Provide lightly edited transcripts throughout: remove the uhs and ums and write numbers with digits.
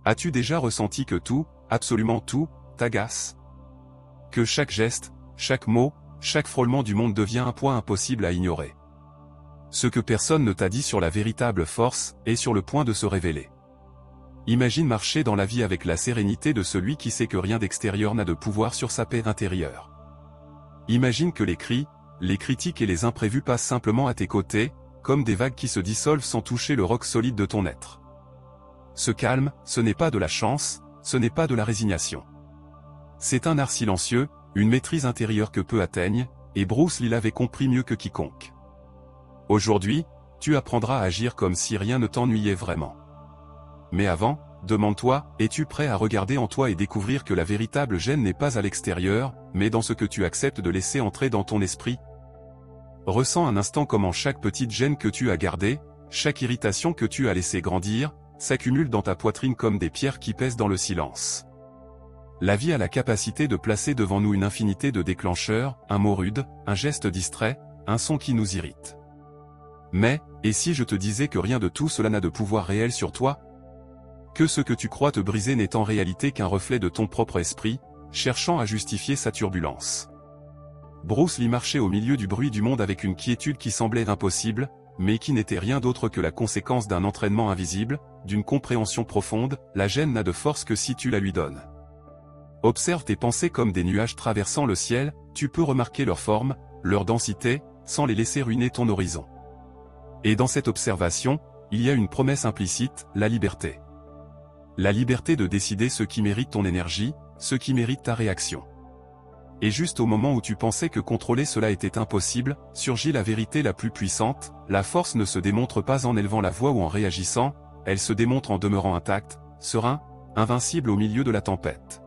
As-tu déjà ressenti que tout, absolument tout, t'agace? Que chaque geste, chaque mot, chaque frôlement du monde devient un point impossible à ignorer. Ce que personne ne t'a dit sur la véritable force est sur le point de se révéler. Imagine marcher dans la vie avec la sérénité de celui qui sait que rien d'extérieur n'a de pouvoir sur sa paix intérieure. Imagine que les cris, les critiques et les imprévus passent simplement à tes côtés, comme des vagues qui se dissolvent sans toucher le roc solide de ton être. Ce calme, ce n'est pas de la chance, ce n'est pas de la résignation. C'est un art silencieux, une maîtrise intérieure que peu atteignent, et Bruce Lee l'avait compris mieux que quiconque. Aujourd'hui, tu apprendras à agir comme si rien ne t'ennuyait vraiment. Mais avant, demande-toi, es-tu prêt à regarder en toi et découvrir que la véritable gêne n'est pas à l'extérieur, mais dans ce que tu acceptes de laisser entrer dans ton esprit? Ressens un instant comment chaque petite gêne que tu as gardée, chaque irritation que tu as laissée grandir, s'accumule dans ta poitrine comme des pierres qui pèsent dans le silence. La vie a la capacité de placer devant nous une infinité de déclencheurs, un mot rude, un geste distrait, un son qui nous irrite. Mais, et si je te disais que rien de tout cela n'a de pouvoir réel sur toi? Que ce que tu crois te briser n'est en réalité qu'un reflet de ton propre esprit, cherchant à justifier sa turbulence. Bruce Lee marchait au milieu du bruit du monde avec une quiétude qui semblait impossible, mais qui n'était rien d'autre que la conséquence d'un entraînement invisible, d'une compréhension profonde. La gêne n'a de force que si tu la lui donnes. Observe tes pensées comme des nuages traversant le ciel, tu peux remarquer leur forme, leur densité, sans les laisser ruiner ton horizon. Et dans cette observation, il y a une promesse implicite, la liberté. La liberté de décider ce qui mérite ton énergie, ce qui mérite ta réaction. Et juste au moment où tu pensais que contrôler cela était impossible, surgit la vérité la plus puissante. La force ne se démontre pas en élevant la voix ou en réagissant, elle se démontre en demeurant intacte, serein, invincible au milieu de la tempête.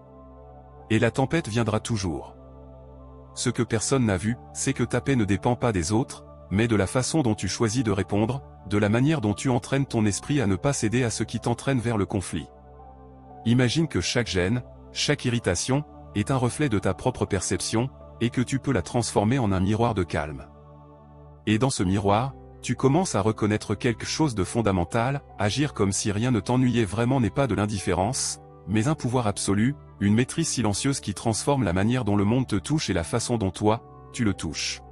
Et la tempête viendra toujours. Ce que personne n'a vu, c'est que ta paix ne dépend pas des autres, mais de la façon dont tu choisis de répondre, de la manière dont tu entraînes ton esprit à ne pas céder à ce qui t'entraîne vers le conflit. Imagine que chaque gêne, chaque irritation, est un reflet de ta propre perception, et que tu peux la transformer en un miroir de calme. Et dans ce miroir, tu commences à reconnaître quelque chose de fondamental. Agir comme si rien ne t'ennuyait vraiment n'est pas de l'indifférence, mais un pouvoir absolu, une maîtrise silencieuse qui transforme la manière dont le monde te touche et la façon dont toi, tu le touches.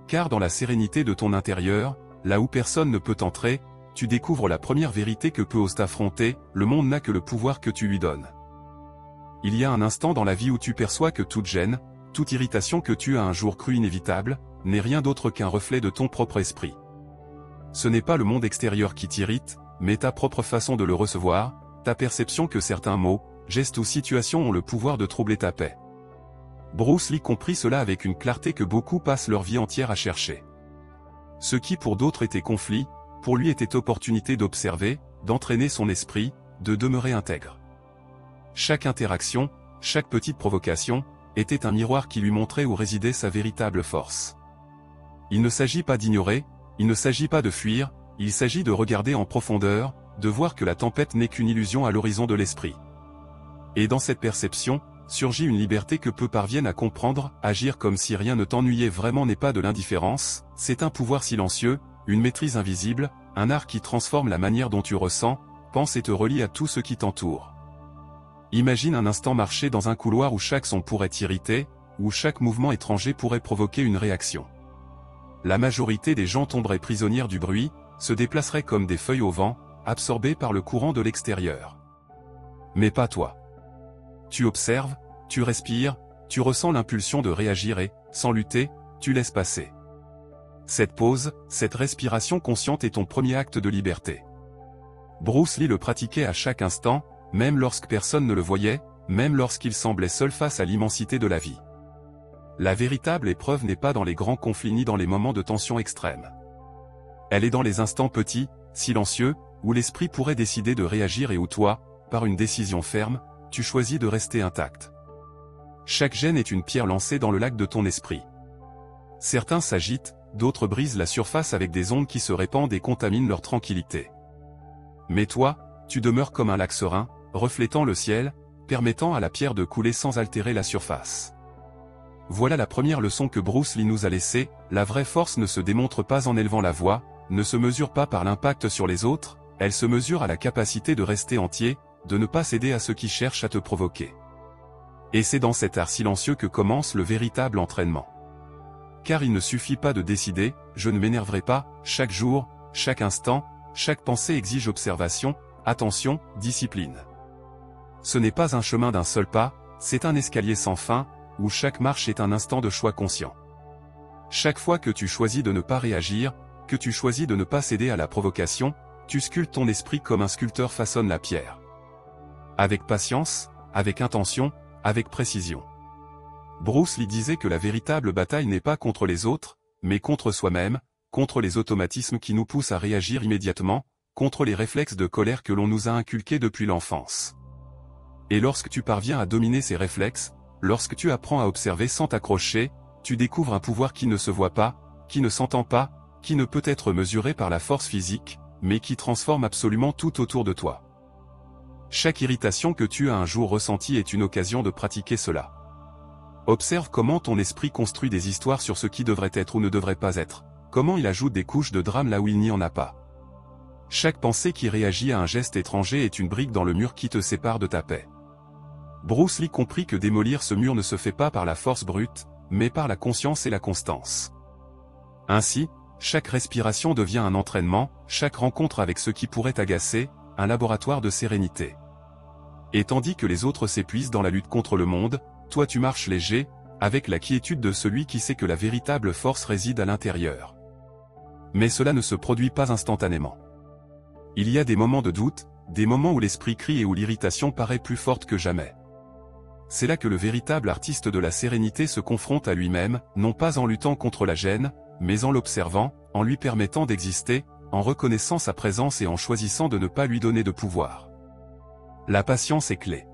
Car dans la sérénité de ton intérieur, là où personne ne peut entrer, tu découvres la première vérité que peu ose t'affronter, le monde n'a que le pouvoir que tu lui donnes. Il y a un instant dans la vie où tu perçois que toute gêne, toute irritation que tu as un jour cru inévitable, n'est rien d'autre qu'un reflet de ton propre esprit. Ce n'est pas le monde extérieur qui t'irrite, mais ta propre façon de le recevoir, ta perception que certains mots, gestes ou situations ont le pouvoir de troubler ta paix. Bruce Lee comprit cela avec une clarté que beaucoup passent leur vie entière à chercher. Ce qui pour d'autres était conflit, pour lui était opportunité d'observer, d'entraîner son esprit, de demeurer intègre. Chaque interaction, chaque petite provocation, était un miroir qui lui montrait où résidait sa véritable force. Il ne s'agit pas d'ignorer, il ne s'agit pas de fuir, il s'agit de regarder en profondeur, de voir que la tempête n'est qu'une illusion à l'horizon de l'esprit. Et dans cette perception, surgit une liberté que peu parviennent à comprendre. Agir comme si rien ne t'ennuyait vraiment n'est pas de l'indifférence, c'est un pouvoir silencieux, une maîtrise invisible, un art qui transforme la manière dont tu ressens, penses et te relie à tout ce qui t'entoure. Imagine un instant marcher dans un couloir où chaque son pourrait t'irriter, où chaque mouvement étranger pourrait provoquer une réaction. La majorité des gens tomberaient prisonnières du bruit, se déplaceraient comme des feuilles au vent, absorbés par le courant de l'extérieur. Mais pas toi. Tu observes, tu respires, tu ressens l'impulsion de réagir et, sans lutter, tu laisses passer. Cette pause, cette respiration consciente est ton premier acte de liberté. Bruce Lee le pratiquait à chaque instant, même lorsque personne ne le voyait, même lorsqu'il semblait seul face à l'immensité de la vie. La véritable épreuve n'est pas dans les grands conflits ni dans les moments de tension extrême. Elle est dans les instants petits, silencieux, où l'esprit pourrait décider de réagir et où toi, par une décision ferme, tu choisis de rester intact. Chaque gêne est une pierre lancée dans le lac de ton esprit. Certains s'agitent, d'autres brisent la surface avec des ondes qui se répandent et contaminent leur tranquillité. Mais toi, tu demeures comme un lac serein, reflétant le ciel, permettant à la pierre de couler sans altérer la surface. Voilà la première leçon que Bruce Lee nous a laissée. La vraie force ne se démontre pas en élevant la voix, ne se mesure pas par l'impact sur les autres, elle se mesure à la capacité de rester entier, de ne pas céder à ceux qui cherchent à te provoquer. Et c'est dans cet art silencieux que commence le véritable entraînement. Car il ne suffit pas de décider, je ne m'énerverai pas, chaque jour, chaque instant, chaque pensée exige observation, attention, discipline. Ce n'est pas un chemin d'un seul pas, c'est un escalier sans fin, où chaque marche est un instant de choix conscient. Chaque fois que tu choisis de ne pas réagir, que tu choisis de ne pas céder à la provocation, tu sculptes ton esprit comme un sculpteur façonne la pierre. Avec patience, avec intention, avec précision. Bruce Lee disait que la véritable bataille n'est pas contre les autres, mais contre soi-même, contre les automatismes qui nous poussent à réagir immédiatement, contre les réflexes de colère que l'on nous a inculqués depuis l'enfance. Et lorsque tu parviens à dominer ces réflexes, lorsque tu apprends à observer sans t'accrocher, tu découvres un pouvoir qui ne se voit pas, qui ne s'entend pas, qui ne peut être mesuré par la force physique, mais qui transforme absolument tout autour de toi. Chaque irritation que tu as un jour ressentie est une occasion de pratiquer cela. Observe comment ton esprit construit des histoires sur ce qui devrait être ou ne devrait pas être, comment il ajoute des couches de drame là où il n'y en a pas. Chaque pensée qui réagit à un geste étranger est une brique dans le mur qui te sépare de ta paix. Bruce Lee comprit que démolir ce mur ne se fait pas par la force brute, mais par la conscience et la constance. Ainsi, chaque respiration devient un entraînement, chaque rencontre avec ce qui pourrait t'agacer, un laboratoire de sérénité. Et tandis que les autres s'épuisent dans la lutte contre le monde, toi tu marches léger, avec la quiétude de celui qui sait que la véritable force réside à l'intérieur. Mais cela ne se produit pas instantanément. Il y a des moments de doute, des moments où l'esprit crie et où l'irritation paraît plus forte que jamais. C'est là que le véritable artiste de la sérénité se confronte à lui-même, non pas en luttant contre la gêne, mais en l'observant, en lui permettant d'exister, en reconnaissant sa présence et en choisissant de ne pas lui donner de pouvoir. La patience est clé.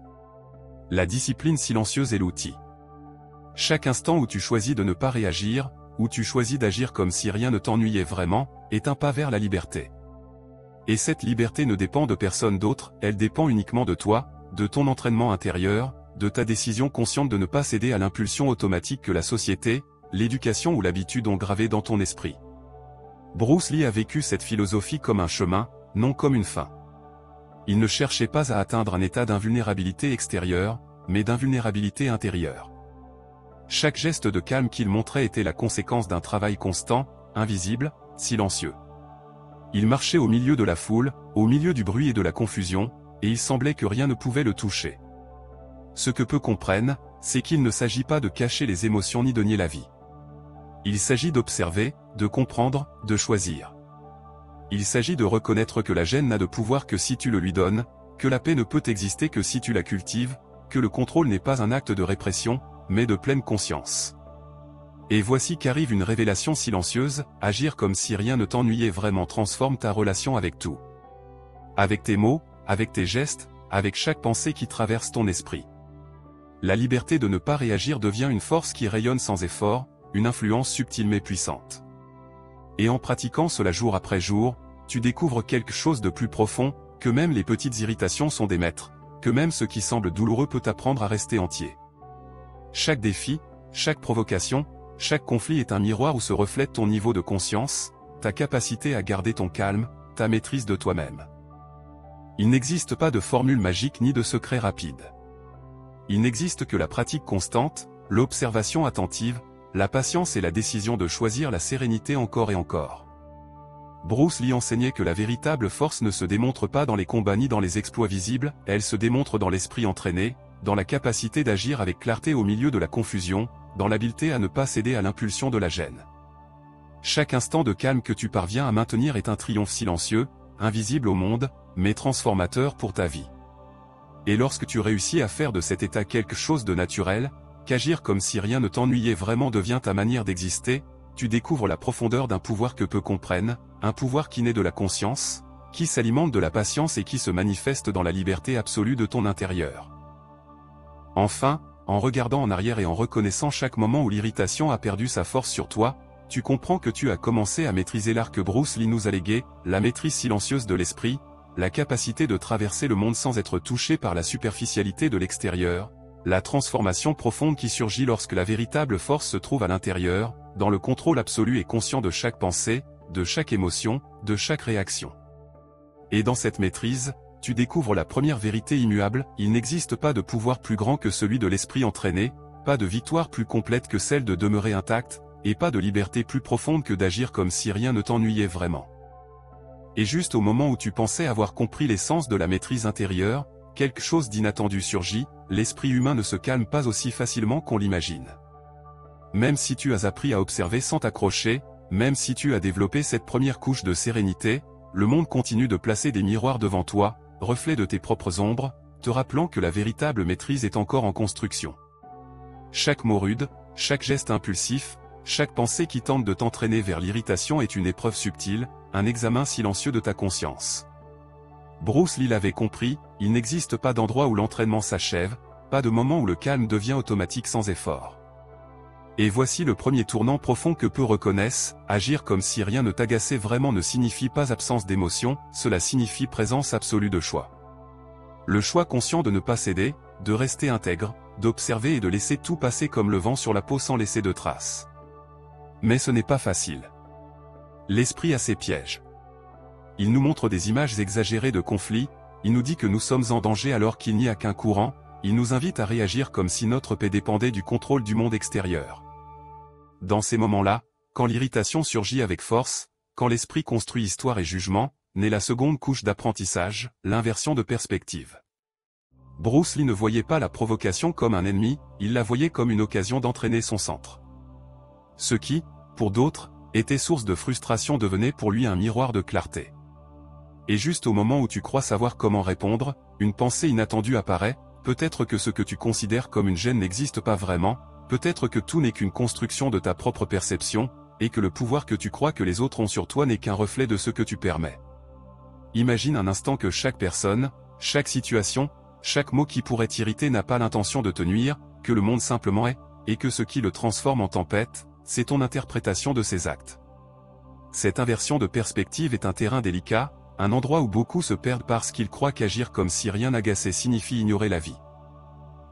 La discipline silencieuse est l'outil. Chaque instant où tu choisis de ne pas réagir, où tu choisis d'agir comme si rien ne t'ennuyait vraiment, est un pas vers la liberté. Et cette liberté ne dépend de personne d'autre, elle dépend uniquement de toi, de ton entraînement intérieur, de ta décision consciente de ne pas céder à l'impulsion automatique que la société, l'éducation ou l'habitude ont gravée dans ton esprit. Bruce Lee a vécu cette philosophie comme un chemin, non comme une fin. Il ne cherchait pas à atteindre un état d'invulnérabilité extérieure, mais d'invulnérabilité intérieure. Chaque geste de calme qu'il montrait était la conséquence d'un travail constant, invisible, silencieux. Il marchait au milieu de la foule, au milieu du bruit et de la confusion, et il semblait que rien ne pouvait le toucher. Ce que peu comprennent, c'est qu'il ne s'agit pas de cacher les émotions ni de nier la vie. Il s'agit d'observer, de comprendre, de choisir. Il s'agit de reconnaître que la gêne n'a de pouvoir que si tu le lui donnes, que la paix ne peut exister que si tu la cultives, que le contrôle n'est pas un acte de répression, mais de pleine conscience. Et voici qu'arrive une révélation silencieuse, agir comme si rien ne t'ennuyait vraiment transforme ta relation avec tout. Avec tes mots, avec tes gestes, avec chaque pensée qui traverse ton esprit. La liberté de ne pas réagir devient une force qui rayonne sans effort, une influence subtile mais puissante. Et en pratiquant cela jour après jour, tu découvres quelque chose de plus profond, que même les petites irritations sont des maîtres, que même ce qui semble douloureux peut t'apprendre à rester entier. Chaque défi, chaque provocation, chaque conflit est un miroir où se reflète ton niveau de conscience, ta capacité à garder ton calme, ta maîtrise de toi-même. Il n'existe pas de formule magique ni de secret rapide. Il n'existe que la pratique constante, l'observation attentive, la patience et la décision de choisir la sérénité encore et encore. Bruce Lee enseignait que la véritable force ne se démontre pas dans les combats ni dans les exploits visibles, elle se démontre dans l'esprit entraîné, dans la capacité d'agir avec clarté au milieu de la confusion, dans l'habileté à ne pas céder à l'impulsion de la gêne. Chaque instant de calme que tu parviens à maintenir est un triomphe silencieux, invisible au monde, mais transformateur pour ta vie. Et lorsque tu réussis à faire de cet état quelque chose de naturel, qu'agir comme si rien ne t'ennuyait vraiment devient ta manière d'exister, tu découvres la profondeur d'un pouvoir que peu comprennent, un pouvoir qui naît de la conscience, qui s'alimente de la patience et qui se manifeste dans la liberté absolue de ton intérieur. Enfin, en regardant en arrière et en reconnaissant chaque moment où l'irritation a perdu sa force sur toi, tu comprends que tu as commencé à maîtriser l'art que Bruce Lee nous a légué, la maîtrise silencieuse de l'esprit, la capacité de traverser le monde sans être touché par la superficialité de l'extérieur, la transformation profonde qui surgit lorsque la véritable force se trouve à l'intérieur, dans le contrôle absolu et conscient de chaque pensée, de chaque émotion, de chaque réaction. Et dans cette maîtrise, tu découvres la première vérité immuable, il n'existe pas de pouvoir plus grand que celui de l'esprit entraîné, pas de victoire plus complète que celle de demeurer intact, et pas de liberté plus profonde que d'agir comme si rien ne t'ennuyait vraiment. Et juste au moment où tu pensais avoir compris l'essence de la maîtrise intérieure, quelque chose d'inattendu surgit, l'esprit humain ne se calme pas aussi facilement qu'on l'imagine. Même si tu as appris à observer sans t'accrocher, même si tu as développé cette première couche de sérénité, le monde continue de placer des miroirs devant toi, reflets de tes propres ombres, te rappelant que la véritable maîtrise est encore en construction. Chaque mot rude, chaque geste impulsif, chaque pensée qui tente de t'entraîner vers l'irritation est une épreuve subtile, un examen silencieux de ta conscience. Bruce Lee l'avait compris, il n'existe pas d'endroit où l'entraînement s'achève, pas de moment où le calme devient automatique sans effort. Et voici le premier tournant profond que peu reconnaissent, agir comme si rien ne t'agaçait vraiment ne signifie pas absence d'émotion, cela signifie présence absolue de choix. Le choix conscient de ne pas céder, de rester intègre, d'observer et de laisser tout passer comme le vent sur la peau sans laisser de traces. Mais ce n'est pas facile. L'esprit a ses pièges. Il nous montre des images exagérées de conflits, il nous dit que nous sommes en danger alors qu'il n'y a qu'un courant, il nous invite à réagir comme si notre paix dépendait du contrôle du monde extérieur. Dans ces moments-là, quand l'irritation surgit avec force, quand l'esprit construit histoire et jugement, naît la seconde couche d'apprentissage, l'inversion de perspective. Bruce Lee ne voyait pas la provocation comme un ennemi, il la voyait comme une occasion d'entraîner son centre. Ce qui, pour d'autres, était source de frustration devenait pour lui un miroir de clarté. Et juste au moment où tu crois savoir comment répondre, une pensée inattendue apparaît, peut-être que ce que tu considères comme une gêne n'existe pas vraiment, peut-être que tout n'est qu'une construction de ta propre perception, et que le pouvoir que tu crois que les autres ont sur toi n'est qu'un reflet de ce que tu permets. Imagine un instant que chaque personne, chaque situation, chaque mot qui pourrait t'irriter n'a pas l'intention de te nuire, que le monde simplement est, et que ce qui le transforme en tempête, c'est ton interprétation de ses actes. Cette inversion de perspective est un terrain délicat, un endroit où beaucoup se perdent parce qu'ils croient qu'agir comme si rien n'agaçait signifie ignorer la vie.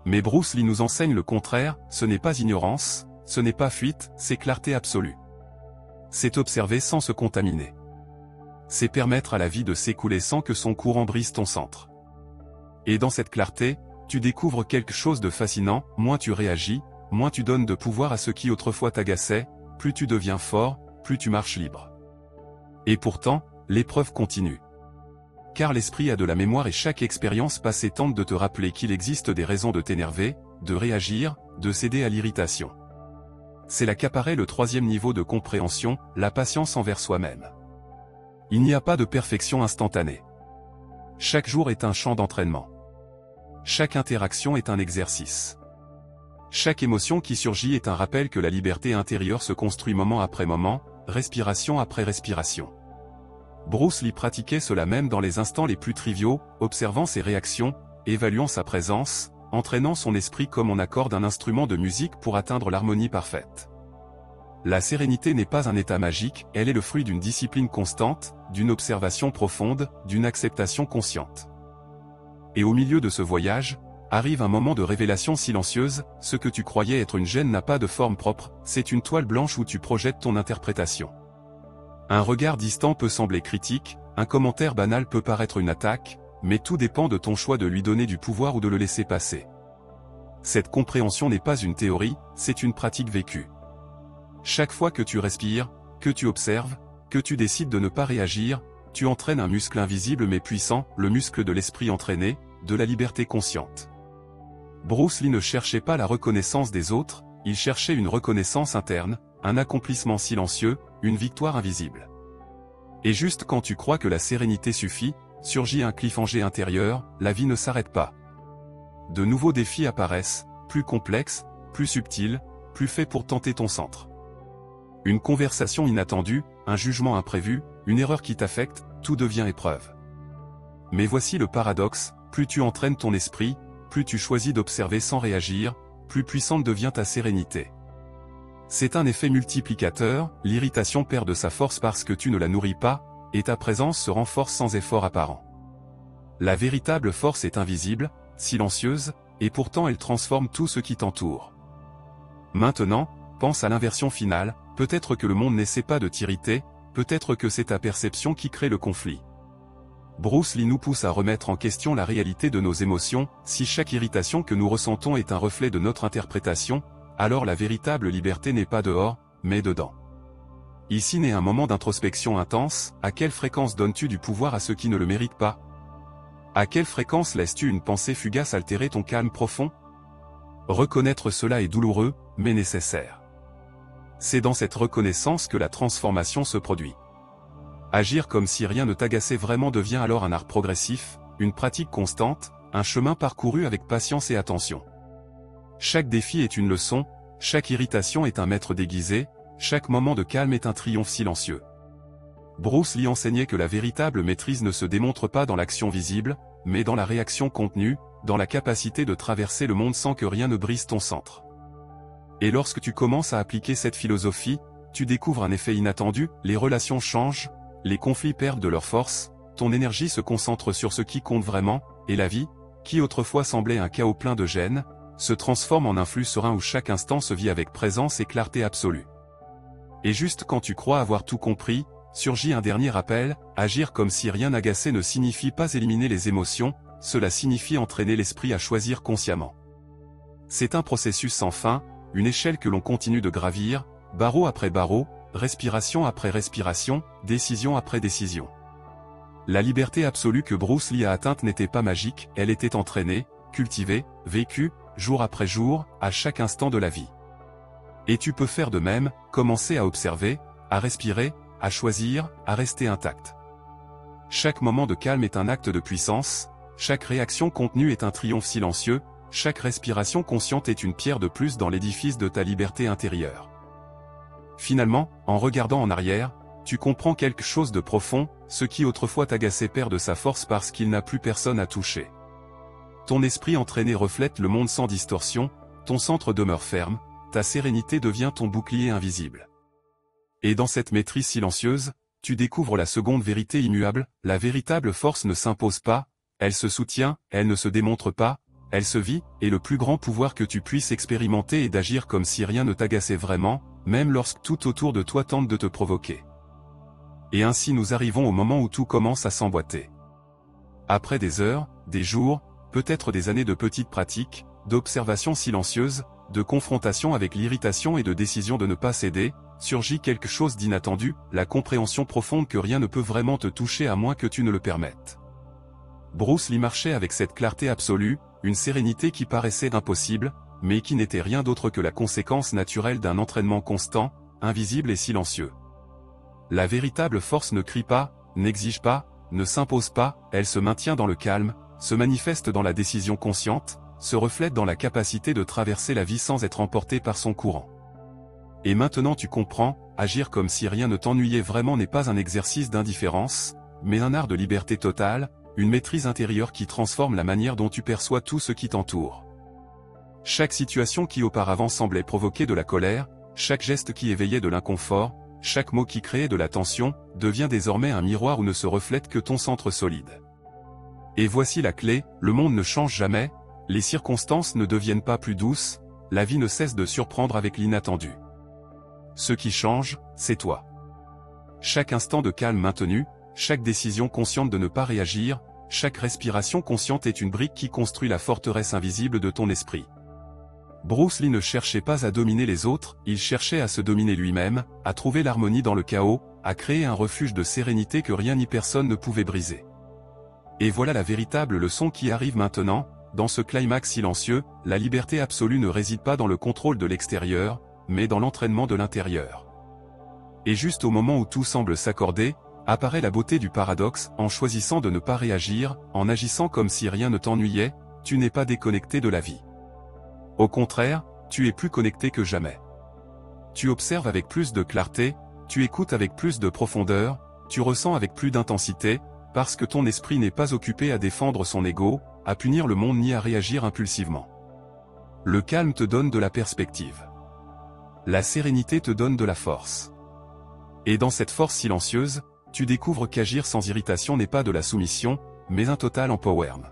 Mais Bruce Lee nous enseigne le contraire, ce n'est pas ignorance, ce n'est pas fuite, c'est clarté absolue. C'est observer sans se contaminer. C'est permettre à la vie de s'écouler sans que son courant brise ton centre. Et dans cette clarté, tu découvres quelque chose de fascinant, moins tu réagis, moins tu donnes de pouvoir à ce qui autrefois t'agaçait, plus tu deviens fort, plus tu marches libre. Et pourtant, l'épreuve continue. Car l'esprit a de la mémoire et chaque expérience passée tente de te rappeler qu'il existe des raisons de t'énerver, de réagir, de céder à l'irritation. C'est là qu'apparaît le troisième niveau de compréhension, la patience envers soi-même. Il n'y a pas de perfection instantanée. Chaque jour est un champ d'entraînement. Chaque interaction est un exercice. Chaque émotion qui surgit est un rappel que la liberté intérieure se construit moment après moment, respiration après respiration. Bruce Lee pratiquait cela même dans les instants les plus triviaux, observant ses réactions, évaluant sa présence, entraînant son esprit comme on accorde un instrument de musique pour atteindre l'harmonie parfaite. La sérénité n'est pas un état magique, elle est le fruit d'une discipline constante, d'une observation profonde, d'une acceptation consciente. Et au milieu de ce voyage, arrive un moment de révélation silencieuse, ce que tu croyais être une gêne n'a pas de forme propre, c'est une toile blanche où tu projettes ton interprétation. Un regard distant peut sembler critique, un commentaire banal peut paraître une attaque, mais tout dépend de ton choix de lui donner du pouvoir ou de le laisser passer. Cette compréhension n'est pas une théorie, c'est une pratique vécue. Chaque fois que tu respires, que tu observes, que tu décides de ne pas réagir, tu entraînes un muscle invisible mais puissant, le muscle de l'esprit entraîné, de la liberté consciente. Bruce Lee ne cherchait pas la reconnaissance des autres, il cherchait une reconnaissance interne, un accomplissement silencieux, une victoire invisible. Et juste quand tu crois que la sérénité suffit, surgit un cliffhanger intérieur, la vie ne s'arrête pas. De nouveaux défis apparaissent, plus complexes, plus subtils, plus faits pour tenter ton centre. Une conversation inattendue, un jugement imprévu, une erreur qui t'affecte, tout devient épreuve. Mais voici le paradoxe, plus tu entraînes ton esprit, plus tu choisis d'observer sans réagir, plus puissante devient ta sérénité. C'est un effet multiplicateur, l'irritation perd de sa force parce que tu ne la nourris pas, et ta présence se renforce sans effort apparent. La véritable force est invisible, silencieuse, et pourtant elle transforme tout ce qui t'entoure. Maintenant, pense à l'inversion finale, peut-être que le monde n'essaie pas de t'irriter, peut-être que c'est ta perception qui crée le conflit. Bruce Lee nous pousse à remettre en question la réalité de nos émotions. Si chaque irritation que nous ressentons est un reflet de notre interprétation, alors la véritable liberté n'est pas dehors, mais dedans. Ici naît un moment d'introspection intense. À quelle fréquence donnes-tu du pouvoir à ceux qui ne le méritent pas? À quelle fréquence laisses-tu une pensée fugace altérer ton calme profond? Reconnaître cela est douloureux, mais nécessaire. C'est dans cette reconnaissance que la transformation se produit. Agir comme si rien ne t'agaçait vraiment devient alors un art progressif, une pratique constante, un chemin parcouru avec patience et attention. Chaque défi est une leçon, chaque irritation est un maître déguisé, chaque moment de calme est un triomphe silencieux. Bruce Lee enseignait que la véritable maîtrise ne se démontre pas dans l'action visible, mais dans la réaction contenue, dans la capacité de traverser le monde sans que rien ne brise ton centre. Et lorsque tu commences à appliquer cette philosophie, tu découvres un effet inattendu, les relations changent, les conflits perdent de leur force, ton énergie se concentre sur ce qui compte vraiment, et la vie, qui autrefois semblait un chaos plein de gêne, se transforme en un flux serein où chaque instant se vit avec présence et clarté absolue. Et juste quand tu crois avoir tout compris, surgit un dernier rappel, agir comme si rien n'agaçait ne signifie pas éliminer les émotions, cela signifie entraîner l'esprit à choisir consciemment. C'est un processus sans fin, une échelle que l'on continue de gravir, barreau après barreau, respiration après respiration, décision après décision. La liberté absolue que Bruce Lee a atteinte n'était pas magique, elle était entraînée, cultivée, vécue, jour après jour, à chaque instant de la vie. Et tu peux faire de même, commencer à observer, à respirer, à choisir, à rester intact. Chaque moment de calme est un acte de puissance, chaque réaction contenue est un triomphe silencieux, chaque respiration consciente est une pierre de plus dans l'édifice de ta liberté intérieure. Finalement, en regardant en arrière, tu comprends quelque chose de profond, ce qui autrefois t'agaçait perd de sa force parce qu'il n'a plus personne à toucher. Ton esprit entraîné reflète le monde sans distorsion, ton centre demeure ferme, ta sérénité devient ton bouclier invisible. Et dans cette maîtrise silencieuse, tu découvres la seconde vérité immuable, la véritable force ne s'impose pas, elle se soutient, elle ne se démontre pas, elle se vit, et le plus grand pouvoir que tu puisses expérimenter est d'agir comme si rien ne t'agaçait vraiment, même lorsque tout autour de toi tente de te provoquer. Et ainsi nous arrivons au moment où tout commence à s'emboîter. Après des heures, des jours, peut-être des années de petites pratiques, d'observations silencieuses, de confrontation avec l'irritation et de décision de ne pas céder, surgit quelque chose d'inattendu, la compréhension profonde que rien ne peut vraiment te toucher à moins que tu ne le permettes. Bruce Lee marchait avec cette clarté absolue, une sérénité qui paraissait impossible, mais qui n'était rien d'autre que la conséquence naturelle d'un entraînement constant, invisible et silencieux. La véritable force ne crie pas, n'exige pas, ne s'impose pas, elle se maintient dans le calme, se manifeste dans la décision consciente, se reflète dans la capacité de traverser la vie sans être emporté par son courant. Et maintenant tu comprends, agir comme si rien ne t'ennuyait vraiment n'est pas un exercice d'indifférence, mais un art de liberté totale, une maîtrise intérieure qui transforme la manière dont tu perçois tout ce qui t'entoure. Chaque situation qui auparavant semblait provoquer de la colère, chaque geste qui éveillait de l'inconfort, chaque mot qui créait de la tension, devient désormais un miroir où ne se reflète que ton centre solide. Et voici la clé, le monde ne change jamais, les circonstances ne deviennent pas plus douces, la vie ne cesse de surprendre avec l'inattendu. Ce qui change, c'est toi. Chaque instant de calme maintenu, chaque décision consciente de ne pas réagir, chaque respiration consciente est une brique qui construit la forteresse invisible de ton esprit. Bruce Lee ne cherchait pas à dominer les autres, il cherchait à se dominer lui-même, à trouver l'harmonie dans le chaos, à créer un refuge de sérénité que rien ni personne ne pouvait briser. Et voilà la véritable leçon qui arrive maintenant, dans ce climax silencieux, la liberté absolue ne réside pas dans le contrôle de l'extérieur, mais dans l'entraînement de l'intérieur. Et juste au moment où tout semble s'accorder, apparaît la beauté du paradoxe, en choisissant de ne pas réagir, en agissant comme si rien ne t'ennuyait, tu n'es pas déconnecté de la vie. Au contraire, tu es plus connecté que jamais. Tu observes avec plus de clarté, tu écoutes avec plus de profondeur, tu ressens avec plus d'intensité, parce que ton esprit n'est pas occupé à défendre son ego, à punir le monde ni à réagir impulsivement. Le calme te donne de la perspective. La sérénité te donne de la force. Et dans cette force silencieuse, tu découvres qu'agir sans irritation n'est pas de la soumission, mais un total empowerment.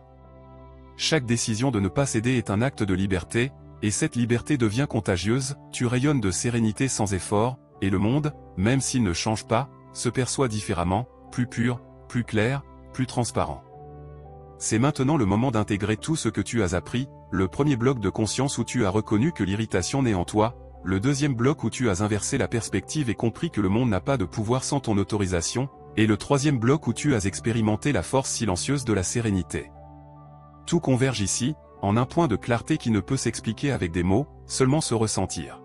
Chaque décision de ne pas céder est un acte de liberté, et cette liberté devient contagieuse, tu rayonnes de sérénité sans effort, et le monde, même s'il ne change pas, se perçoit différemment, plus pur, plus clair, plus transparent. C'est maintenant le moment d'intégrer tout ce que tu as appris, le premier bloc de conscience où tu as reconnu que l'irritation naît en toi, le deuxième bloc où tu as inversé la perspective et compris que le monde n'a pas de pouvoir sans ton autorisation, et le troisième bloc où tu as expérimenté la force silencieuse de la sérénité. Tout converge ici, en un point de clarté qui ne peut s'expliquer avec des mots, seulement se ressentir.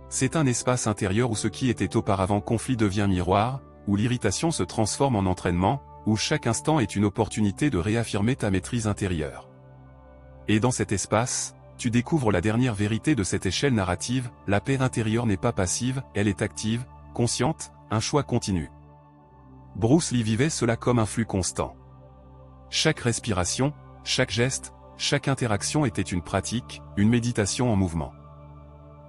C'est un espace intérieur où ce qui était auparavant conflit devient miroir, où l'irritation se transforme en entraînement, où chaque instant est une opportunité de réaffirmer ta maîtrise intérieure. Et dans cet espace, tu découvres la dernière vérité de cette échelle narrative, la paix intérieure n'est pas passive, elle est active, consciente, un choix continu. Bruce Lee vivait cela comme un flux constant. Chaque respiration, chaque geste, chaque interaction était une pratique, une méditation en mouvement.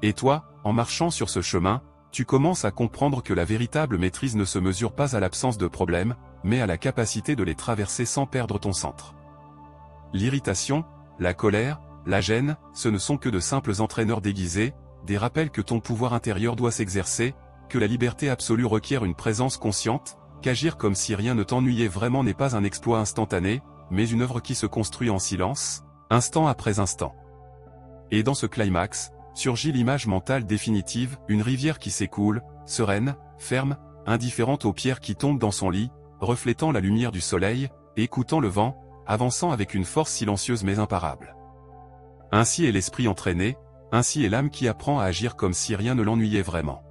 Et toi, en marchant sur ce chemin, tu commences à comprendre que la véritable maîtrise ne se mesure pas à l'absence de problèmes, mais à la capacité de les traverser sans perdre ton centre. L'irritation, la colère, la gêne, ce ne sont que de simples entraîneurs déguisés, des rappels que ton pouvoir intérieur doit s'exercer, que la liberté absolue requiert une présence consciente, qu'agir comme si rien ne t'ennuyait vraiment n'est pas un exploit instantané, mais une œuvre qui se construit en silence, instant après instant. Et dans ce climax, surgit l'image mentale définitive, une rivière qui s'écoule, sereine, ferme, indifférente aux pierres qui tombent dans son lit, reflétant la lumière du soleil, écoutant le vent, avançant avec une force silencieuse mais imparable. Ainsi est l'esprit entraîné, ainsi est l'âme qui apprend à agir comme si rien ne l'ennuyait vraiment.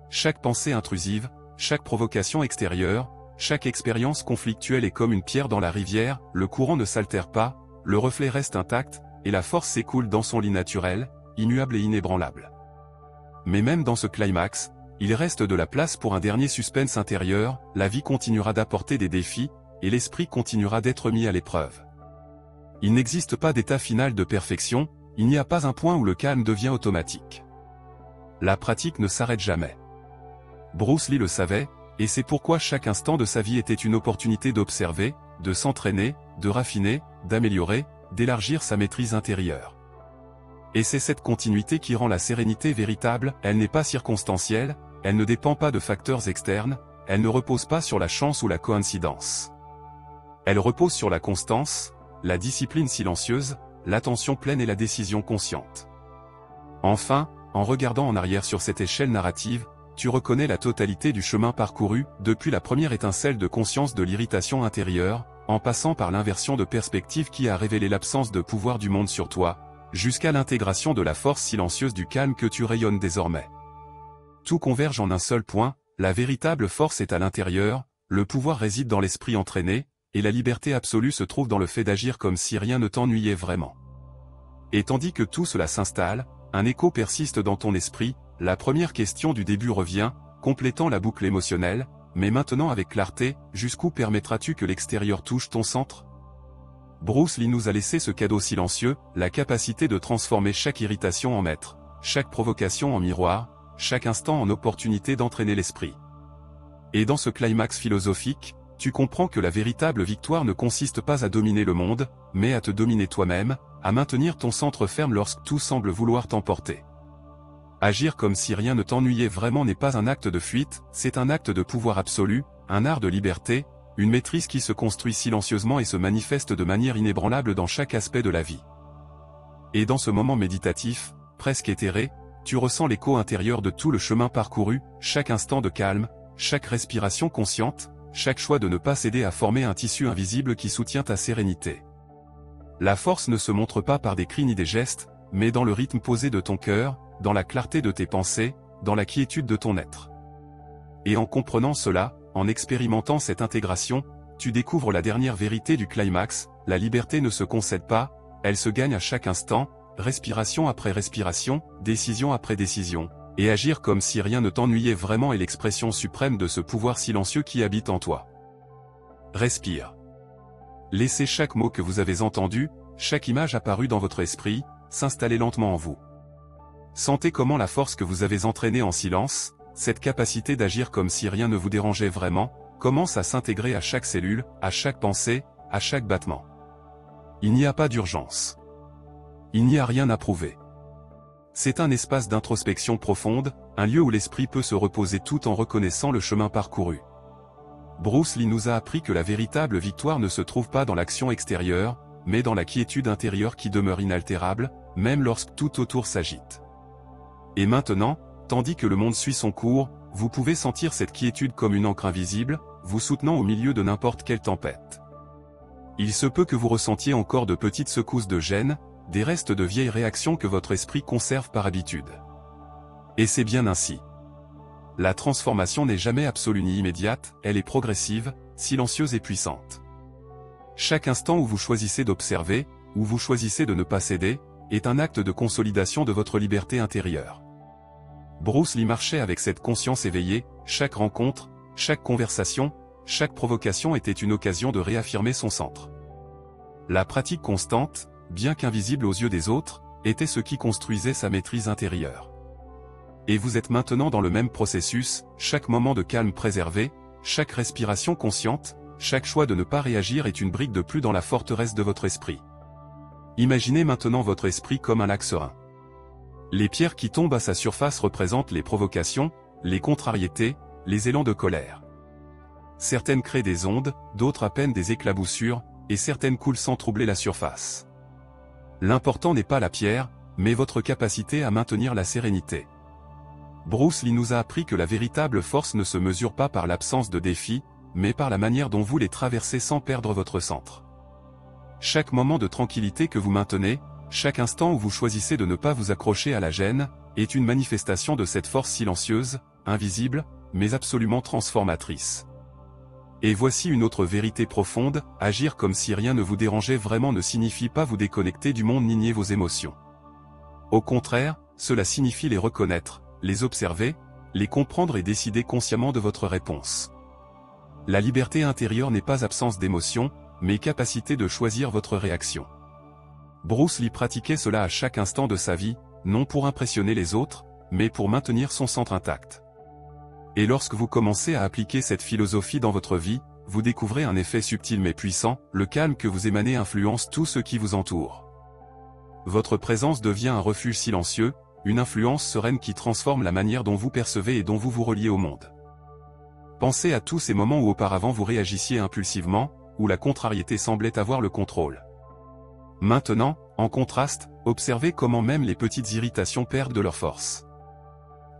Chaque pensée intrusive, chaque provocation extérieure, chaque expérience conflictuelle est comme une pierre dans la rivière, le courant ne s'altère pas, le reflet reste intact, et la force s'écoule dans son lit naturel, immuable et inébranlable. Mais même dans ce climax, il reste de la place pour un dernier suspense intérieur, la vie continuera d'apporter des défis, et l'esprit continuera d'être mis à l'épreuve. Il n'existe pas d'état final de perfection, il n'y a pas un point où le calme devient automatique. La pratique ne s'arrête jamais. Bruce Lee le savait, et c'est pourquoi chaque instant de sa vie était une opportunité d'observer, de s'entraîner, de raffiner, d'améliorer, d'élargir sa maîtrise intérieure. Et c'est cette continuité qui rend la sérénité véritable, elle n'est pas circonstancielle, elle ne dépend pas de facteurs externes, elle ne repose pas sur la chance ou la coïncidence. Elle repose sur la constance, la discipline silencieuse, l'attention pleine et la décision consciente. Enfin, en regardant en arrière sur cette échelle narrative, tu reconnais la totalité du chemin parcouru, depuis la première étincelle de conscience de l'irritation intérieure, en passant par l'inversion de perspective qui a révélé l'absence de pouvoir du monde sur toi, jusqu'à l'intégration de la force silencieuse du calme que tu rayonnes désormais. Tout converge en un seul point, la véritable force est à l'intérieur, le pouvoir réside dans l'esprit entraîné, et la liberté absolue se trouve dans le fait d'agir comme si rien ne t'ennuyait vraiment. Et tandis que tout cela s'installe, un écho persiste dans ton esprit, la première question du début revient, complétant la boucle émotionnelle, mais maintenant avec clarté, jusqu'où permettras-tu que l'extérieur touche ton centre ? Bruce Lee nous a laissé ce cadeau silencieux, la capacité de transformer chaque irritation en maître, chaque provocation en miroir, chaque instant en opportunité d'entraîner l'esprit. Et dans ce climax philosophique, tu comprends que la véritable victoire ne consiste pas à dominer le monde, mais à te dominer toi-même, à maintenir ton centre ferme lorsque tout semble vouloir t'emporter. Agir comme si rien ne t'ennuyait vraiment n'est pas un acte de fuite, c'est un acte de pouvoir absolu, un art de liberté, une maîtrise qui se construit silencieusement et se manifeste de manière inébranlable dans chaque aspect de la vie. Et dans ce moment méditatif, presque éthéré, tu ressens l'écho intérieur de tout le chemin parcouru, chaque instant de calme, chaque respiration consciente, chaque choix de ne pas céder à former un tissu invisible qui soutient ta sérénité. La force ne se montre pas par des cris ni des gestes, mais dans le rythme posé de ton cœur, dans la clarté de tes pensées, dans la quiétude de ton être. Et en comprenant cela, en expérimentant cette intégration, tu découvres la dernière vérité du climax, la liberté ne se concède pas, elle se gagne à chaque instant, respiration après respiration, décision après décision, et agir comme si rien ne t'ennuyait vraiment est l'expression suprême de ce pouvoir silencieux qui habite en toi. Respire. Laissez chaque mot que vous avez entendu, chaque image apparue dans votre esprit, s'installer lentement en vous. Sentez comment la force que vous avez entraînée en silence, cette capacité d'agir comme si rien ne vous dérangeait vraiment, commence à s'intégrer à chaque cellule, à chaque pensée, à chaque battement. Il n'y a pas d'urgence. Il n'y a rien à prouver. C'est un espace d'introspection profonde, un lieu où l'esprit peut se reposer tout en reconnaissant le chemin parcouru. Bruce Lee nous a appris que la véritable victoire ne se trouve pas dans l'action extérieure, mais dans la quiétude intérieure qui demeure inaltérable, même lorsque tout autour s'agite. Et maintenant, tandis que le monde suit son cours, vous pouvez sentir cette quiétude comme une encre invisible, vous soutenant au milieu de n'importe quelle tempête. Il se peut que vous ressentiez encore de petites secousses de gêne, des restes de vieilles réactions que votre esprit conserve par habitude. Et c'est bien ainsi. La transformation n'est jamais absolue ni immédiate, elle est progressive, silencieuse et puissante. Chaque instant où vous choisissez d'observer, où vous choisissez de ne pas céder, est un acte de consolidation de votre liberté intérieure. Bruce Lee marchait avec cette conscience éveillée, chaque rencontre, chaque conversation, chaque provocation était une occasion de réaffirmer son centre. La pratique constante, bien qu'invisible aux yeux des autres, était ce qui construisait sa maîtrise intérieure. Et vous êtes maintenant dans le même processus, chaque moment de calme préservé, chaque respiration consciente, chaque choix de ne pas réagir est une brique de plus dans la forteresse de votre esprit. Imaginez maintenant votre esprit comme un lac serein. Les pierres qui tombent à sa surface représentent les provocations, les contrariétés, les élans de colère. Certaines créent des ondes, d'autres à peine des éclaboussures, et certaines coulent sans troubler la surface. L'important n'est pas la pierre, mais votre capacité à maintenir la sérénité. Bruce Lee nous a appris que la véritable force ne se mesure pas par l'absence de défis, mais par la manière dont vous les traversez sans perdre votre centre. Chaque moment de tranquillité que vous maintenez, chaque instant où vous choisissez de ne pas vous accrocher à la gêne, est une manifestation de cette force silencieuse, invisible, mais absolument transformatrice. Et voici une autre vérité profonde, agir comme si rien ne vous dérangeait vraiment ne signifie pas vous déconnecter du monde ni nier vos émotions. Au contraire, cela signifie les reconnaître, les observer, les comprendre et décider consciemment de votre réponse. La liberté intérieure n'est pas absence d'émotion, mais capacité de choisir votre réaction. Bruce Lee pratiquait cela à chaque instant de sa vie, non pour impressionner les autres, mais pour maintenir son centre intact. Et lorsque vous commencez à appliquer cette philosophie dans votre vie, vous découvrez un effet subtil mais puissant, le calme que vous émanez influence tout ce qui vous entoure. Votre présence devient un refuge silencieux, une influence sereine qui transforme la manière dont vous percevez et dont vous vous reliez au monde. Pensez à tous ces moments où auparavant vous réagissiez impulsivement, où la contrariété semblait avoir le contrôle. Maintenant, en contraste, observez comment même les petites irritations perdent de leur force.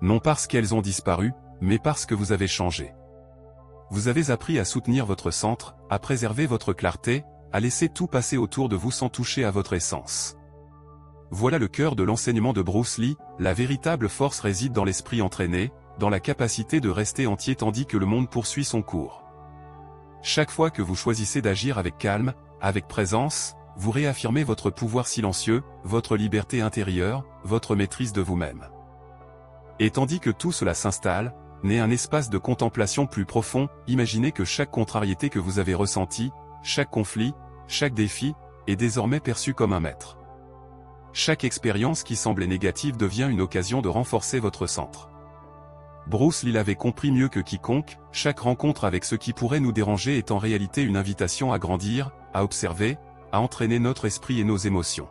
Non parce qu'elles ont disparu, mais parce que vous avez changé. Vous avez appris à soutenir votre centre, à préserver votre clarté, à laisser tout passer autour de vous sans toucher à votre essence. Voilà le cœur de l'enseignement de Bruce Lee, la véritable force réside dans l'esprit entraîné, dans la capacité de rester entier tandis que le monde poursuit son cours. Chaque fois que vous choisissez d'agir avec calme, avec présence, vous réaffirmez votre pouvoir silencieux, votre liberté intérieure, votre maîtrise de vous-même. Et tandis que tout cela s'installe, naît un espace de contemplation plus profond, imaginez que chaque contrariété que vous avez ressentie, chaque conflit, chaque défi, est désormais perçu comme un maître. Chaque expérience qui semblait négative devient une occasion de renforcer votre centre. Bruce Lee l'avait compris mieux que quiconque, chaque rencontre avec ce qui pourrait nous déranger est en réalité une invitation à grandir, à observer, à entraîner notre esprit et nos émotions.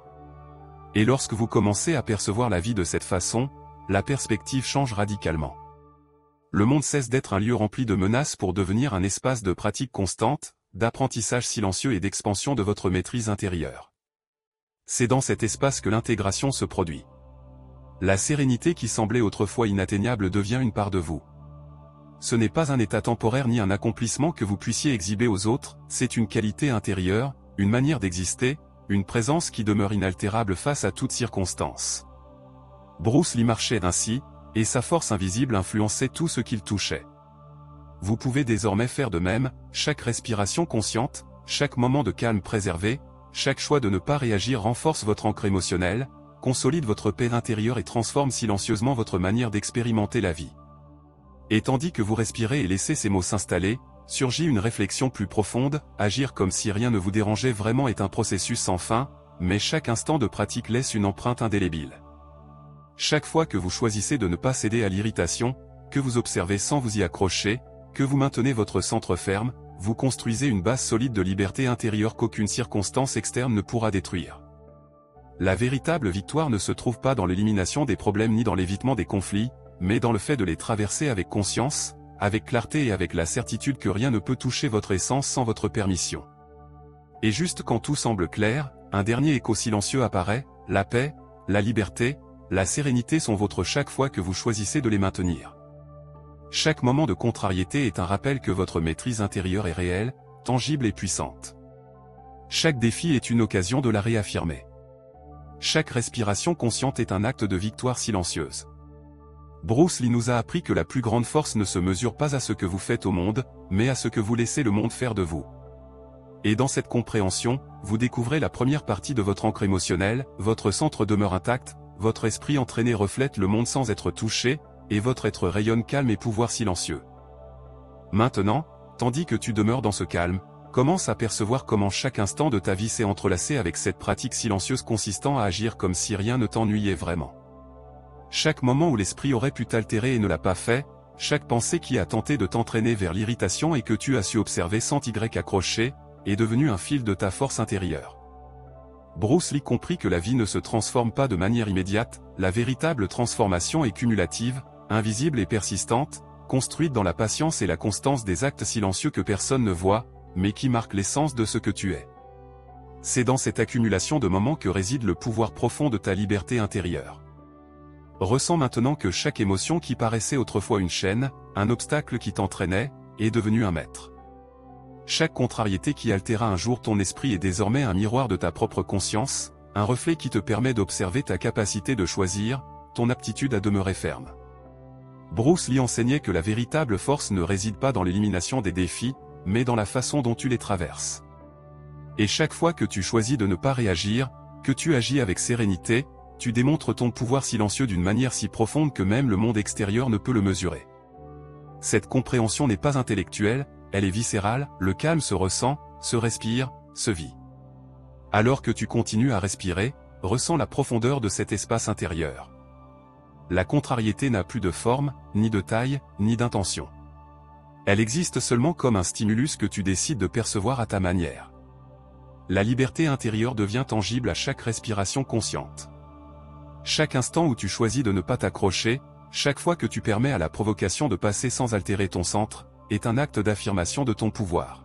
Et lorsque vous commencez à percevoir la vie de cette façon, la perspective change radicalement. Le monde cesse d'être un lieu rempli de menaces pour devenir un espace de pratique constante, d'apprentissage silencieux et d'expansion de votre maîtrise intérieure. C'est dans cet espace que l'intégration se produit. La sérénité qui semblait autrefois inatteignable devient une part de vous. Ce n'est pas un état temporaire ni un accomplissement que vous puissiez exhiber aux autres, c'est une qualité intérieure, une manière d'exister, une présence qui demeure inaltérable face à toutes circonstances. Bruce Lee marchait ainsi, et sa force invisible influençait tout ce qu'il touchait. Vous pouvez désormais faire de même, chaque respiration consciente, chaque moment de calme préservé, chaque choix de ne pas réagir renforce votre ancre émotionnelle, consolide votre paix intérieure et transforme silencieusement votre manière d'expérimenter la vie. Et tandis que vous respirez et laissez ces mots s'installer, surgit une réflexion plus profonde, agir comme si rien ne vous dérangeait vraiment est un processus sans fin, mais chaque instant de pratique laisse une empreinte indélébile. Chaque fois que vous choisissez de ne pas céder à l'irritation, que vous observez sans vous y accrocher, que vous maintenez votre centre ferme, vous construisez une base solide de liberté intérieure qu'aucune circonstance externe ne pourra détruire. La véritable victoire ne se trouve pas dans l'élimination des problèmes ni dans l'évitement des conflits, mais dans le fait de les traverser avec conscience, avec clarté et avec la certitude que rien ne peut toucher votre essence sans votre permission. Et juste quand tout semble clair, un dernier écho silencieux apparaît, la paix, la liberté, la sérénité sont vôtres chaque fois que vous choisissez de les maintenir. Chaque moment de contrariété est un rappel que votre maîtrise intérieure est réelle, tangible et puissante. Chaque défi est une occasion de la réaffirmer. Chaque respiration consciente est un acte de victoire silencieuse. Bruce Lee nous a appris que la plus grande force ne se mesure pas à ce que vous faites au monde, mais à ce que vous laissez le monde faire de vous. Et dans cette compréhension, vous découvrez la première partie de votre ancre émotionnelle, votre centre demeure intact, votre esprit entraîné reflète le monde sans être touché, et votre être rayonne calme et pouvoir silencieux. Maintenant, tandis que tu demeures dans ce calme, commence à percevoir comment chaque instant de ta vie s'est entrelacé avec cette pratique silencieuse consistant à agir comme si rien ne t'ennuyait vraiment. Chaque moment où l'esprit aurait pu t'altérer et ne l'a pas fait, chaque pensée qui a tenté de t'entraîner vers l'irritation et que tu as su observer sans t'y accrocher, est devenu un fil de ta force intérieure. Bruce Lee comprit que la vie ne se transforme pas de manière immédiate, la véritable transformation est cumulative, invisible et persistante, construite dans la patience et la constance des actes silencieux que personne ne voit, mais qui marquent l'essence de ce que tu es. C'est dans cette accumulation de moments que réside le pouvoir profond de ta liberté intérieure. Ressens maintenant que chaque émotion qui paraissait autrefois une chaîne, un obstacle qui t'entraînait, est devenu un maître. Chaque contrariété qui altéra un jour ton esprit est désormais un miroir de ta propre conscience, un reflet qui te permet d'observer ta capacité de choisir, ton aptitude à demeurer ferme. Bruce Lee enseignait que la véritable force ne réside pas dans l'élimination des défis, mais dans la façon dont tu les traverses. Et chaque fois que tu choisis de ne pas réagir, que tu agis avec sérénité, tu démontres ton pouvoir silencieux d'une manière si profonde que même le monde extérieur ne peut le mesurer. Cette compréhension n'est pas intellectuelle, elle est viscérale, le calme se ressent, se respire, se vit. Alors que tu continues à respirer, ressens la profondeur de cet espace intérieur. La contrariété n'a plus de forme, ni de taille, ni d'intention. Elle existe seulement comme un stimulus que tu décides de percevoir à ta manière. La liberté intérieure devient tangible à chaque respiration consciente. Chaque instant où tu choisis de ne pas t'accrocher, chaque fois que tu permets à la provocation de passer sans altérer ton centre, est un acte d'affirmation de ton pouvoir.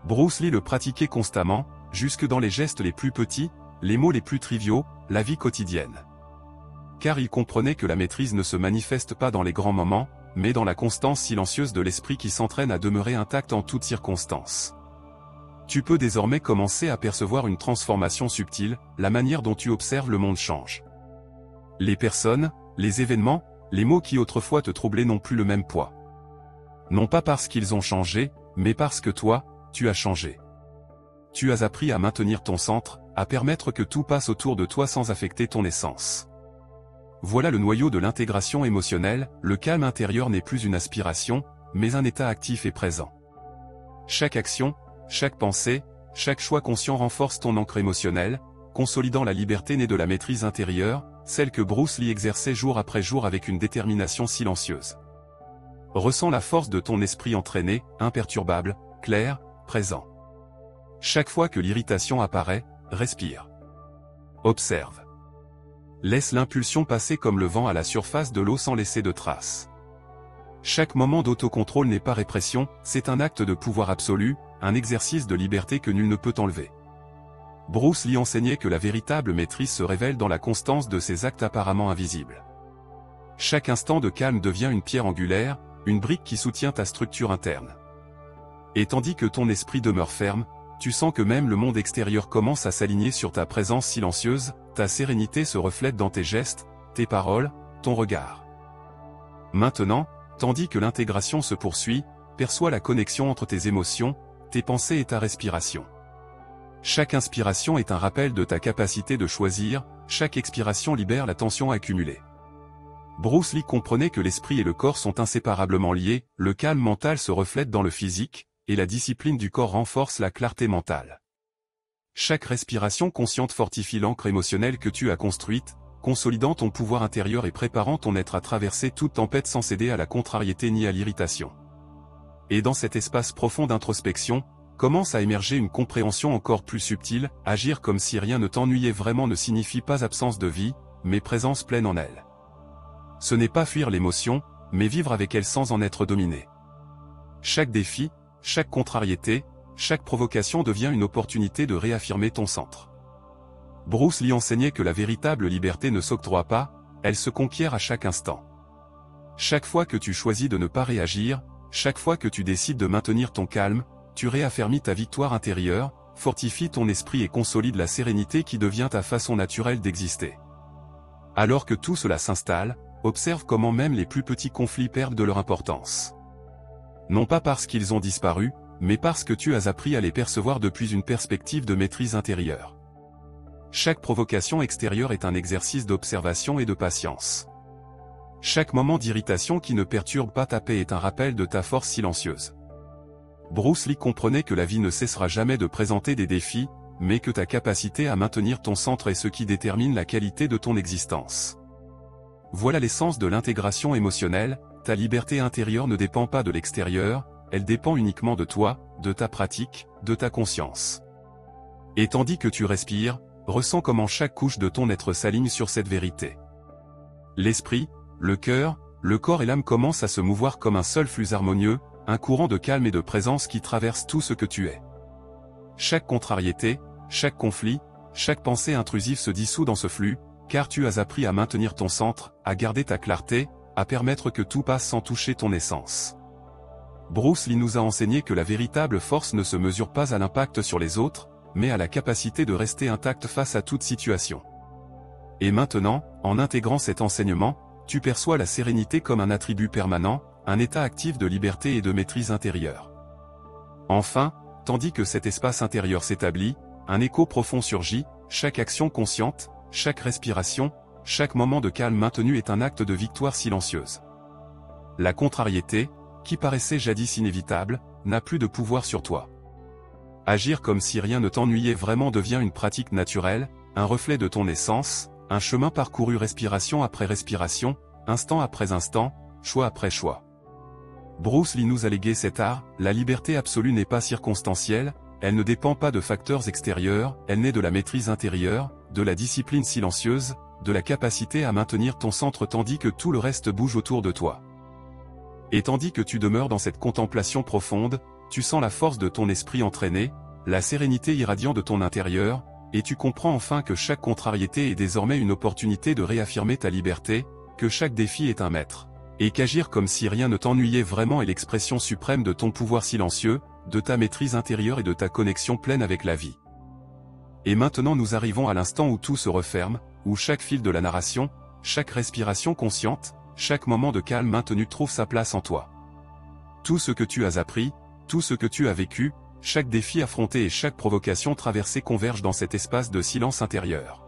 Bruce Lee le pratiquait constamment, jusque dans les gestes les plus petits, les mots les plus triviaux, la vie quotidienne. Car il comprenait que la maîtrise ne se manifeste pas dans les grands moments, mais dans la constance silencieuse de l'esprit qui s'entraîne à demeurer intact en toutes circonstances. Tu peux désormais commencer à percevoir une transformation subtile, la manière dont tu observes le monde change. Les personnes, les événements, les mots qui autrefois te troublaient n'ont plus le même poids. Non pas parce qu'ils ont changé, mais parce que toi, tu as changé. Tu as appris à maintenir ton centre, à permettre que tout passe autour de toi sans affecter ton essence. Voilà le noyau de l'intégration émotionnelle, le calme intérieur n'est plus une aspiration, mais un état actif et présent. Chaque action, chaque pensée, chaque choix conscient renforce ton ancre émotionnelle, consolidant la liberté née de la maîtrise intérieure, celle que Bruce Lee exerçait jour après jour avec une détermination silencieuse. Ressens la force de ton esprit entraîné, imperturbable, clair, présent. Chaque fois que l'irritation apparaît, respire. Observe. Laisse l'impulsion passer comme le vent à la surface de l'eau sans laisser de traces. Chaque moment d'autocontrôle n'est pas répression, c'est un acte de pouvoir absolu, un exercice de liberté que nul ne peut enlever. Bruce Lee enseignait que la véritable maîtrise se révèle dans la constance de ces actes apparemment invisibles. Chaque instant de calme devient une pierre angulaire, une brique qui soutient ta structure interne. Et tandis que ton esprit demeure ferme, tu sens que même le monde extérieur commence à s'aligner sur ta présence silencieuse, ta sérénité se reflète dans tes gestes, tes paroles, ton regard. Maintenant, tandis que l'intégration se poursuit, perçois la connexion entre tes émotions, tes pensées et ta respiration. Chaque inspiration est un rappel de ta capacité de choisir, chaque expiration libère la tension accumulée. Bruce Lee comprenait que l'esprit et le corps sont inséparablement liés, le calme mental se reflète dans le physique, et la discipline du corps renforce la clarté mentale. Chaque respiration consciente fortifie l'ancre émotionnelle que tu as construite, consolidant ton pouvoir intérieur et préparant ton être à traverser toute tempête sans céder à la contrariété ni à l'irritation. Et dans cet espace profond d'introspection, commence à émerger une compréhension encore plus subtile, agir comme si rien ne t'ennuyait vraiment ne signifie pas absence de vie, mais présence pleine en elle. Ce n'est pas fuir l'émotion, mais vivre avec elle sans en être dominé. Chaque défi, chaque contrariété, chaque provocation devient une opportunité de réaffirmer ton centre. Bruce Lee enseignait que la véritable liberté ne s'octroie pas, elle se conquiert à chaque instant. Chaque fois que tu choisis de ne pas réagir, chaque fois que tu décides de maintenir ton calme, tu réaffermis ta victoire intérieure, fortifies ton esprit et consolides la sérénité qui devient ta façon naturelle d'exister. Alors que tout cela s'installe, observe comment même les plus petits conflits perdent de leur importance. Non pas parce qu'ils ont disparu, mais parce que tu as appris à les percevoir depuis une perspective de maîtrise intérieure. Chaque provocation extérieure est un exercice d'observation et de patience. Chaque moment d'irritation qui ne perturbe pas ta paix est un rappel de ta force silencieuse. Bruce Lee comprenait que la vie ne cessera jamais de présenter des défis, mais que ta capacité à maintenir ton centre est ce qui détermine la qualité de ton existence. Voilà l'essence de l'intégration émotionnelle, ta liberté intérieure ne dépend pas de l'extérieur, elle dépend uniquement de toi, de ta pratique, de ta conscience. Et tandis que tu respires, ressens comment chaque couche de ton être s'aligne sur cette vérité. L'esprit, le cœur, le corps et l'âme commencent à se mouvoir comme un seul flux harmonieux, un courant de calme et de présence qui traverse tout ce que tu es. Chaque contrariété, chaque conflit, chaque pensée intrusive se dissout dans ce flux, car tu as appris à maintenir ton centre, à garder ta clarté, à permettre que tout passe sans toucher ton essence. Bruce Lee nous a enseigné que la véritable force ne se mesure pas à l'impact sur les autres, mais à la capacité de rester intact face à toute situation. Et maintenant, en intégrant cet enseignement, tu perçois la sérénité comme un attribut permanent, un état actif de liberté et de maîtrise intérieure. Enfin, tandis que cet espace intérieur s'établit, un écho profond surgit, chaque action consciente, chaque respiration, chaque moment de calme maintenu est un acte de victoire silencieuse. La contrariété, qui paraissait jadis inévitable, n'a plus de pouvoir sur toi. Agir comme si rien ne t'ennuyait vraiment devient une pratique naturelle, un reflet de ton essence, un chemin parcouru respiration après respiration, instant après instant, choix après choix. Bruce Lee nous a légué cet art, la liberté absolue n'est pas circonstancielle, elle ne dépend pas de facteurs extérieurs, elle naît de la maîtrise intérieure, de la discipline silencieuse, de la capacité à maintenir ton centre tandis que tout le reste bouge autour de toi. Et tandis que tu demeures dans cette contemplation profonde, tu sens la force de ton esprit entraîné, la sérénité irradiant de ton intérieur, et tu comprends enfin que chaque contrariété est désormais une opportunité de réaffirmer ta liberté, que chaque défi est un maître, et qu'agir comme si rien ne t'ennuyait vraiment est l'expression suprême de ton pouvoir silencieux, de ta maîtrise intérieure et de ta connexion pleine avec la vie. Et maintenant nous arrivons à l'instant où tout se referme, où chaque fil de la narration, chaque respiration consciente, chaque moment de calme maintenu trouve sa place en toi. Tout ce que tu as appris, tout ce que tu as vécu, chaque défi affronté et chaque provocation traversée convergent dans cet espace de silence intérieur.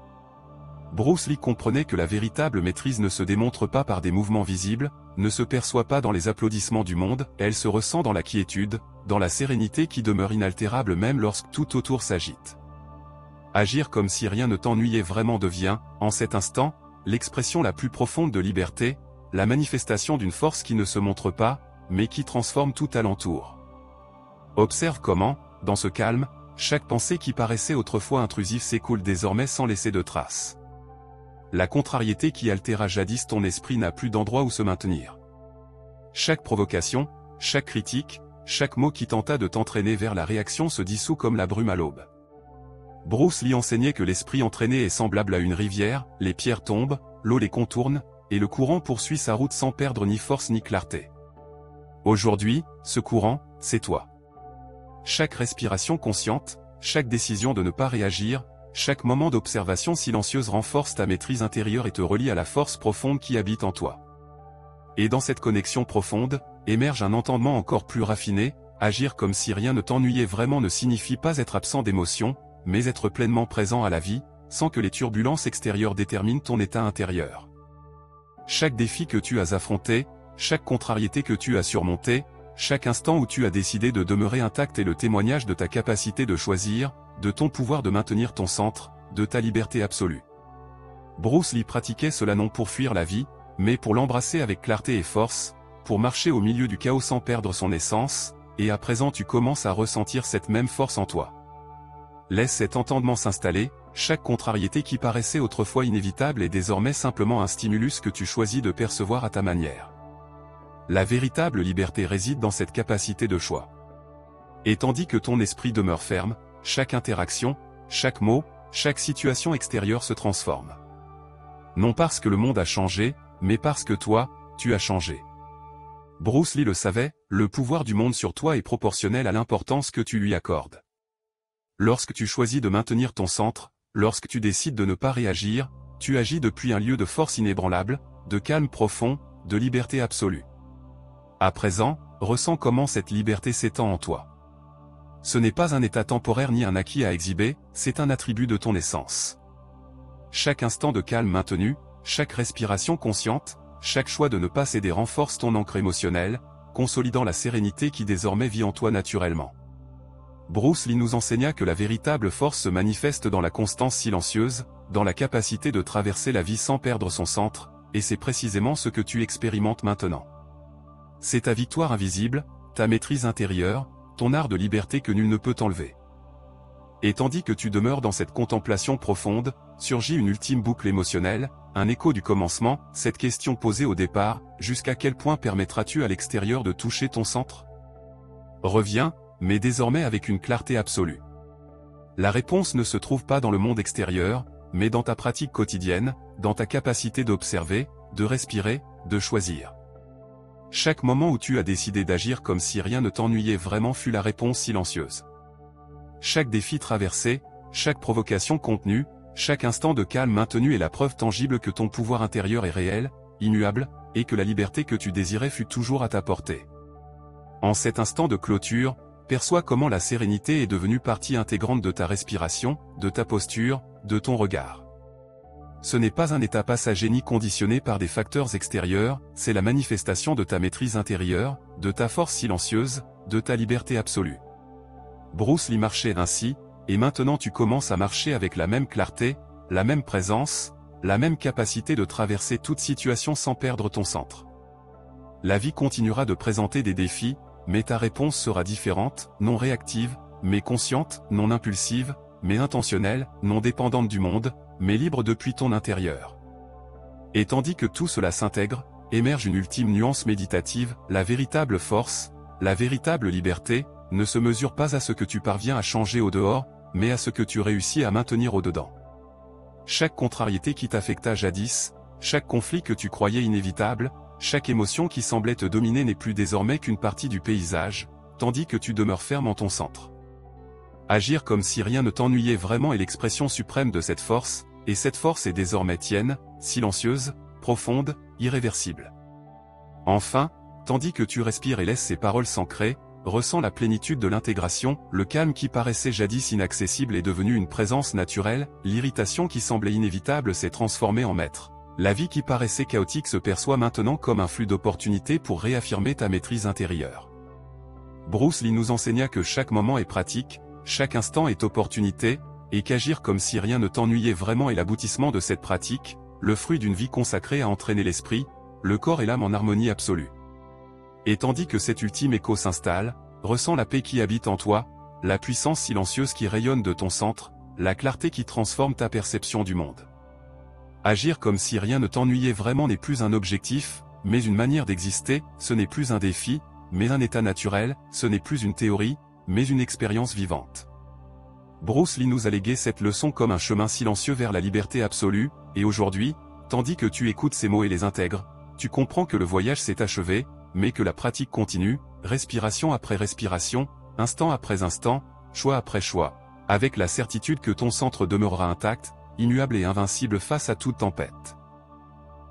Bruce Lee comprenait que la véritable maîtrise ne se démontre pas par des mouvements visibles, ne se perçoit pas dans les applaudissements du monde, elle se ressent dans la quiétude, dans la sérénité qui demeure inaltérable même lorsque tout autour s'agite. Agir comme si rien ne t'ennuyait vraiment devient, en cet instant, l'expression la plus profonde de liberté, la manifestation d'une force qui ne se montre pas, mais qui transforme tout alentour. Observe comment, dans ce calme, chaque pensée qui paraissait autrefois intrusive s'écoule désormais sans laisser de traces. La contrariété qui altéra jadis ton esprit n'a plus d'endroit où se maintenir. Chaque provocation, chaque critique, chaque mot qui tenta de t'entraîner vers la réaction se dissout comme la brume à l'aube. Bruce Lee enseignait que l'esprit entraîné est semblable à une rivière, les pierres tombent, l'eau les contourne, et le courant poursuit sa route sans perdre ni force ni clarté. Aujourd'hui, ce courant, c'est toi. Chaque respiration consciente, chaque décision de ne pas réagir, chaque moment d'observation silencieuse renforce ta maîtrise intérieure et te relie à la force profonde qui habite en toi. Et dans cette connexion profonde, émerge un entendement encore plus raffiné, agir comme si rien ne t'ennuyait vraiment ne signifie pas être absent d'émotion, mais être pleinement présent à la vie, sans que les turbulences extérieures déterminent ton état intérieur. Chaque défi que tu as affronté, chaque contrariété que tu as surmontée, chaque instant où tu as décidé de demeurer intact est le témoignage de ta capacité de choisir, de ton pouvoir de maintenir ton centre, de ta liberté absolue. Bruce Lee pratiquait cela non pour fuir la vie, mais pour l'embrasser avec clarté et force, pour marcher au milieu du chaos sans perdre son essence, et à présent tu commences à ressentir cette même force en toi. Laisse cet entendement s'installer, chaque contrariété qui paraissait autrefois inévitable est désormais simplement un stimulus que tu choisis de percevoir à ta manière. La véritable liberté réside dans cette capacité de choix. Et tandis que ton esprit demeure ferme, chaque interaction, chaque mot, chaque situation extérieure se transforme. Non parce que le monde a changé, mais parce que toi, tu as changé. Bruce Lee le savait, le pouvoir du monde sur toi est proportionnel à l'importance que tu lui accordes. Lorsque tu choisis de maintenir ton centre, lorsque tu décides de ne pas réagir, tu agis depuis un lieu de force inébranlable, de calme profond, de liberté absolue. À présent, ressens comment cette liberté s'étend en toi. Ce n'est pas un état temporaire ni un acquis à exhiber, c'est un attribut de ton essence. Chaque instant de calme maintenu, chaque respiration consciente, chaque choix de ne pas céder renforce ton ancre émotionnelle, consolidant la sérénité qui désormais vit en toi naturellement. Bruce Lee nous enseigna que la véritable force se manifeste dans la constance silencieuse, dans la capacité de traverser la vie sans perdre son centre, et c'est précisément ce que tu expérimentes maintenant. C'est ta victoire invisible, ta maîtrise intérieure, ton art de liberté que nul ne peut t'enlever. Et tandis que tu demeures dans cette contemplation profonde, surgit une ultime boucle émotionnelle, un écho du commencement, cette question posée au départ, jusqu'à quel point permettras-tu à l'extérieur de toucher ton centre? Reviens, mais désormais avec une clarté absolue. La réponse ne se trouve pas dans le monde extérieur, mais dans ta pratique quotidienne, dans ta capacité d'observer, de respirer, de choisir. Chaque moment où tu as décidé d'agir comme si rien ne t'ennuyait vraiment fut la réponse silencieuse. Chaque défi traversé, chaque provocation contenue, chaque instant de calme maintenu est la preuve tangible que ton pouvoir intérieur est réel, immuable, et que la liberté que tu désirais fut toujours à ta portée. En cet instant de clôture, perçois comment la sérénité est devenue partie intégrante de ta respiration, de ta posture, de ton regard. Ce n'est pas un état passager ni conditionné par des facteurs extérieurs, c'est la manifestation de ta maîtrise intérieure, de ta force silencieuse, de ta liberté absolue. Bruce Lee marchait ainsi, et maintenant tu commences à marcher avec la même clarté, la même présence, la même capacité de traverser toute situation sans perdre ton centre. La vie continuera de présenter des défis, mais ta réponse sera différente, non réactive, mais consciente, non impulsive, mais intentionnelle, non dépendante du monde, mais libre depuis ton intérieur. Et tandis que tout cela s'intègre, émerge une ultime nuance méditative, la véritable force, la véritable liberté, ne se mesure pas à ce que tu parviens à changer au dehors, mais à ce que tu réussis à maintenir au dedans. Chaque contrariété qui t'affecta jadis, chaque conflit que tu croyais inévitable, chaque émotion qui semblait te dominer n'est plus désormais qu'une partie du paysage, tandis que tu demeures ferme en ton centre. Agir comme si rien ne t'ennuyait vraiment est l'expression suprême de cette force, et cette force est désormais tienne, silencieuse, profonde, irréversible. Enfin, tandis que tu respires et laisses ces paroles s'ancrer, ressens la plénitude de l'intégration, le calme qui paraissait jadis inaccessible est devenu une présence naturelle, l'irritation qui semblait inévitable s'est transformée en maître. La vie qui paraissait chaotique se perçoit maintenant comme un flux d'opportunités pour réaffirmer ta maîtrise intérieure. Bruce Lee nous enseigna que chaque moment est pratique, chaque instant est opportunité, et qu'agir comme si rien ne t'ennuyait vraiment est l'aboutissement de cette pratique, le fruit d'une vie consacrée à entraîner l'esprit, le corps et l'âme en harmonie absolue. Et tandis que cet ultime écho s'installe, ressens la paix qui habite en toi, la puissance silencieuse qui rayonne de ton centre, la clarté qui transforme ta perception du monde. Agir comme si rien ne t'ennuyait vraiment n'est plus un objectif, mais une manière d'exister, ce n'est plus un défi, mais un état naturel, ce n'est plus une théorie, mais une expérience vivante. Bruce Lee nous a légué cette leçon comme un chemin silencieux vers la liberté absolue, et aujourd'hui, tandis que tu écoutes ces mots et les intègres, tu comprends que le voyage s'est achevé, mais que la pratique continue, respiration après respiration, instant après instant, choix après choix, avec la certitude que ton centre demeurera intact, immuable et invincible face à toute tempête.